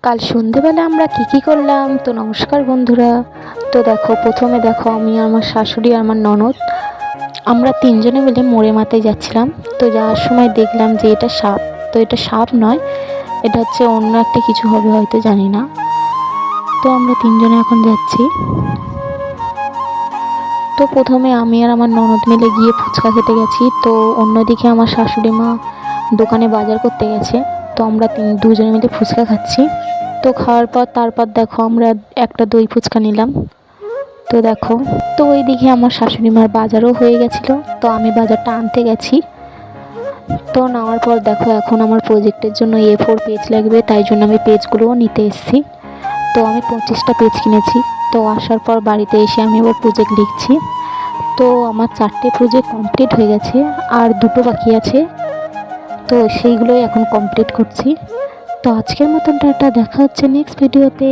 কাল সন্ধেবেলা আমরা কি করলাম তো নমস্কার বন্ধুরা। তো দেখো, প্রথমে দেখো আমি আমার শাশুড়ি আর আমার ননদ আমরা তিনজনে মিলে মোড়ে মাথায় যাচ্ছিলাম। তো যাওয়ার সময় দেখলাম যে এটা সাপ। তো এটা সাপ নয়, এটা হচ্ছে অন্য একটা কিছু হবে, হয়তো জানি না। তো আমরা তিনজনে এখন যাচ্ছি। তো প্রথমে আমি আর আমার ননদ মিলে গিয়ে ফুচকা খেতে গেছি। তো অন্যদিকে আমার শাশুড়ি মা দোকানে বাজার করতে গেছে। তো আমরা দুজনে মিলে ফুচকা খাচ্ছি। তো খাওয়ার পর তারপর দেখো আমরা একটা দই ফুচকা নিলাম। তো দেখো, তো ওইদিকে আমার শাশুড়ি মার বাজারও হয়ে গেছিলো। তো আমি বাজারটা আনতে গেছি। তো নেওয়ার পর দেখো, এখন আমার প্রজেক্টের জন্য A4 পেজ লাগবে, তাই জন্য আমি পেজগুলোও নিতে এসেছি। তো আমি 25টা পেজ কিনেছি। তো আসার পর বাড়িতে এসে আমি ও প্রজেক্ট লিখছি। তো আমার 4টে প্রজেক্ট কমপ্লিট হয়ে গেছে, আর 2টো বাকি আছে। তো সেইগুলোই এখন কমপ্লিট করছি। তো আজকের মতন টাটা, দেখা হচ্ছে নেক্সট ভিডিওতে।